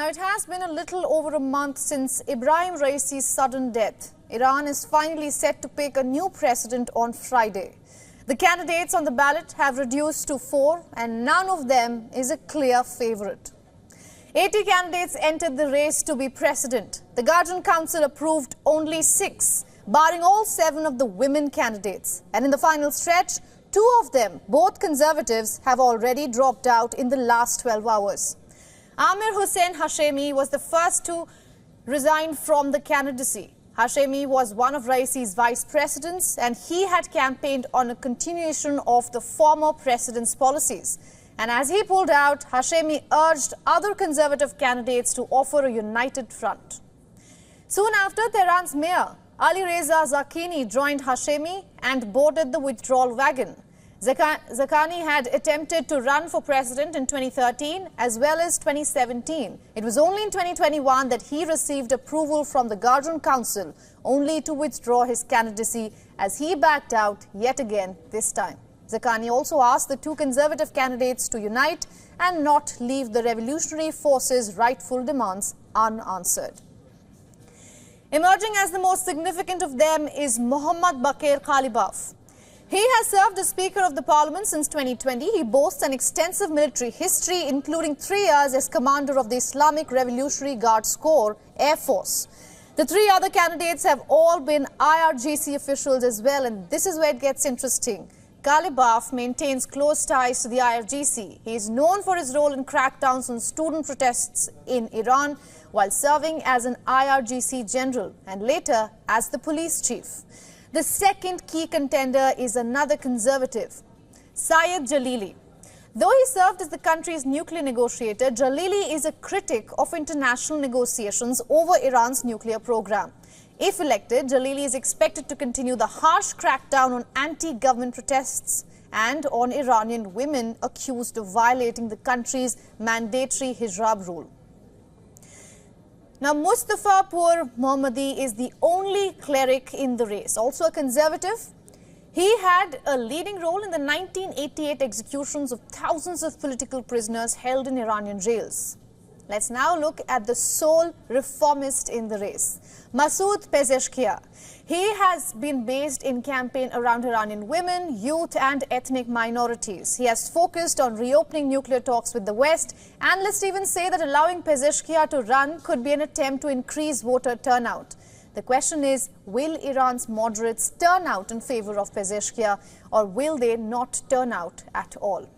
Now, it has been a little over a month since Ebrahim Raisi's sudden death. Iran is finally set to pick a new president on Friday. The candidates on the ballot have reduced to 4, and none of them is a clear favorite. 80 candidates entered the race to be president. The Guardian Council approved only 6, barring all 7 of the women candidates. And in the final stretch, 2 of them, both conservatives, have already dropped out in the last 12 hours. Amir Hussain Hashemi was the first to resign from the candidacy. Hashemi was one of Raisi's vice presidents, and he had campaigned on a continuation of the former president's policies. And as he pulled out, Hashemi urged other conservative candidates to offer a united front. Soon after, Tehran's mayor Ali Reza Zakini joined Hashemi and boarded the withdrawal wagon. Zakani had attempted to run for president in 2013 as well as 2017. It was only in 2021 that he received approval from the Guardian Council, only to withdraw his candidacy as he backed out yet again this time. Zakani also asked the 2 conservative candidates to unite and not leave the revolutionary forces' rightful demands unanswered. Emerging as the most significant of them is Mohammad Baqir Qalibaf. He has served as Speaker of the Parliament since 2020. He boasts an extensive military history, including 3 years as Commander of the Islamic Revolutionary Guards Corps Air Force. The 3 other candidates have all been IRGC officials as well, and this is where it gets interesting. Qalibaf maintains close ties to the IRGC. He is known for his role in crackdowns on student protests in Iran while serving as an IRGC general and later as the police chief. The second key contender is another conservative, Syed Jalili. Though he served as the country's nuclear negotiator, Jalili is a critic of international negotiations over Iran's nuclear program. If elected, Jalili is expected to continue the harsh crackdown on anti-government protests and on Iranian women accused of violating the country's mandatory hijab rule. Now, Mustafa Pur Mohammadi is the only cleric in the race, also a conservative. He had a leading role in the 1988 executions of thousands of political prisoners held in Iranian jails. Let's now look at the sole reformist in the race, Masoud Pezeshkian. He has been based in campaign around Iranian women, youth and ethnic minorities. He has focused on reopening nuclear talks with the West. Analysts even say that allowing Pezeshkian to run could be an attempt to increase voter turnout. The question is, will Iran's moderates turn out in favor of Pezeshkian, or will they not turn out at all?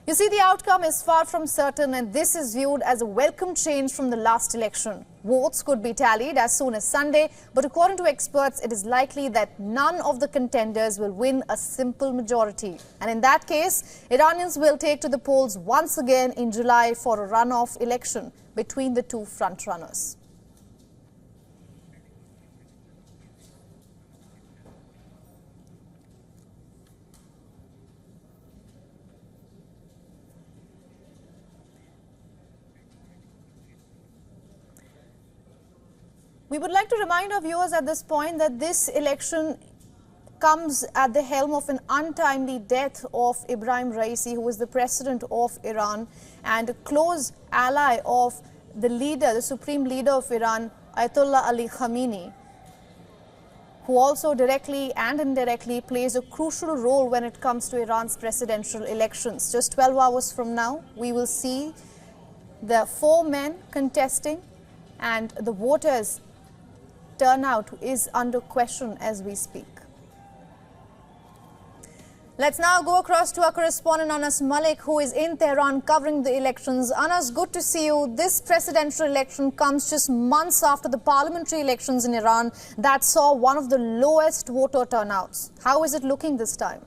You see, the outcome is far from certain, and this is viewed as a welcome change from the last election. Votes could be tallied as soon as Sunday, but according to experts, it is likely that none of the contenders will win a simple majority. And in that case, Iranians will take to the polls once again in July for a runoff election between the 2 frontrunners. We would like to remind our viewers at this point that this election comes at the helm of an untimely death of Ebrahim Raisi, who was the president of Iran and a close ally of the leader, the supreme leader of Iran, Ayatollah Ali Khamenei, who also directly and indirectly plays a crucial role when it comes to Iran's presidential elections. Just 12 hours from now, we will see the 4 men contesting, and the voters' turnout is under question as we speak. Let's now go across to our correspondent Anas Malik, who is in Tehran covering the elections. Anas, good to see you. This presidential election comes just months after the parliamentary elections in Iran that saw one of the lowest voter turnouts. How is it looking this time?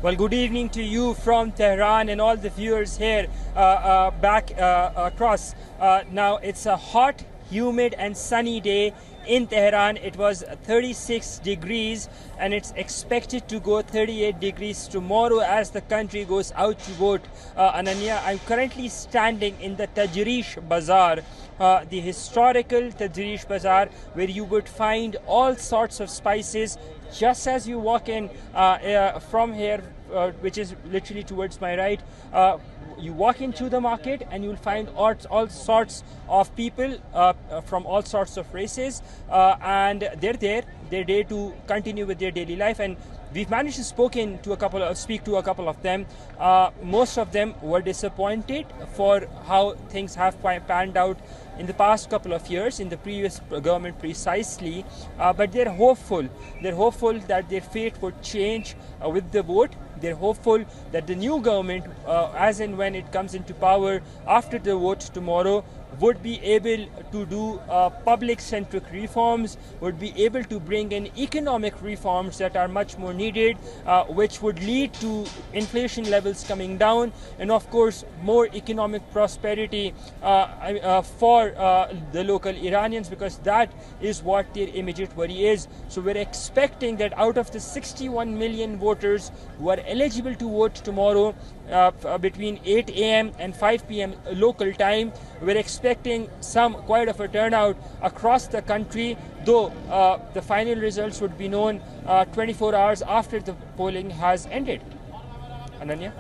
Well, good evening to you from Tehran and all the viewers here back across. Now, it's a hot humid and sunny day in Tehran. It was 36 degrees and it's expected to go 38 degrees tomorrow as the country goes out to vote. Ananya, I'm currently standing in the Tajrish Bazaar, the historical Tajrish Bazaar, where you would find all sorts of spices just as you walk in from here, which is literally towards my right. You walk into the market and you'll find all sorts of people from all sorts of races, and they're there to continue with their daily life. And we've managed to speak to a couple of them. Most of them were disappointed for how things have panned out in the past couple of years, in the previous government precisely, but they're hopeful. They're hopeful that their fate would change with the vote. They're hopeful that the new government, as and when it comes into power after the vote tomorrow, would be able to do public-centric reforms, would be able to bring in economic reforms that are much more needed, which would lead to inflation levels coming down, and of course more economic prosperity for the local Iranians, because that is what their immediate worry is. So we're expecting that out of the 61 million voters who are eligible to vote tomorrow, between 8 a.m. and 5 p.m. local time, we're expecting quite of a turnout across the country, though the final results would be known 24 hours after the polling has ended. Ananya?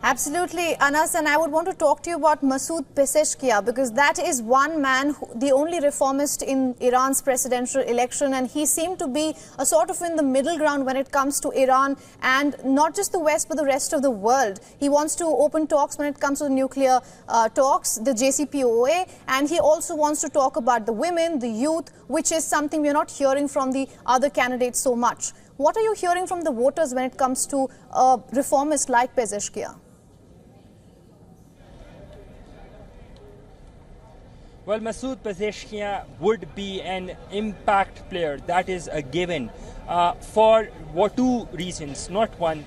Absolutely, Anas, and I would want to talk to you about Masoud Pezeshkian, because that is one man, the only reformist in Iran's presidential election, and he seemed to be a sort of in the middle ground when it comes to Iran and not just the West but the rest of the world. He wants to open talks when it comes to the nuclear talks, the JCPOA, and he also wants to talk about the women, the youth, which is something we're not hearing from the other candidates so much. What are you hearing from the voters when it comes to a reformist like Pezeshkian? Well, Masoud Pezeshkian would be an impact player. That is a given for two reasons, not one.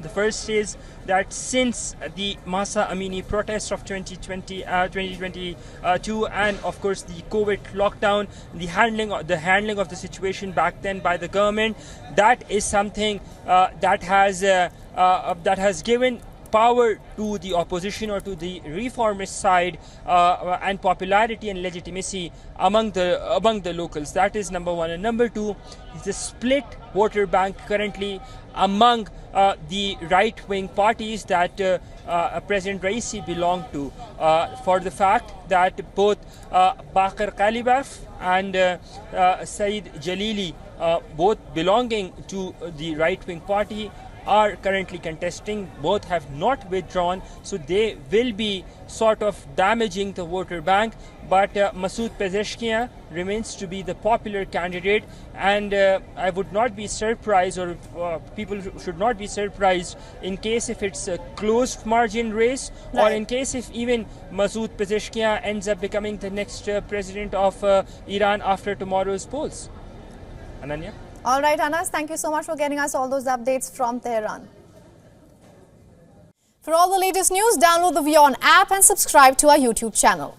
The first is that since the Mahsa Amini protests of 2022 and of course the COVID lockdown, the handling of the situation back then by the government, that is something that has given power to the opposition or to the reformist side, and popularity and legitimacy among the locals. That is number one. And number two is the split voter bank currently among the right-wing parties that President Raisi belonged to, for the fact that both Bakr Kalibaf and Saeed Jalili, both belonging to the right-wing party, are currently contesting. Both have not withdrawn, so they will be sort of damaging the voter bank. But Masoud Pezeshkian remains to be the popular candidate, and I would not be surprised, or people should not be surprised, in case if it's a closed margin race, right, or in case if even Masoud Pezeshkian ends up becoming the next president of Iran after tomorrow's polls. Ananya? All right, Anas, thank you so much for getting us all those updates from Tehran. For all the latest news, download the WION app and subscribe to our YouTube channel.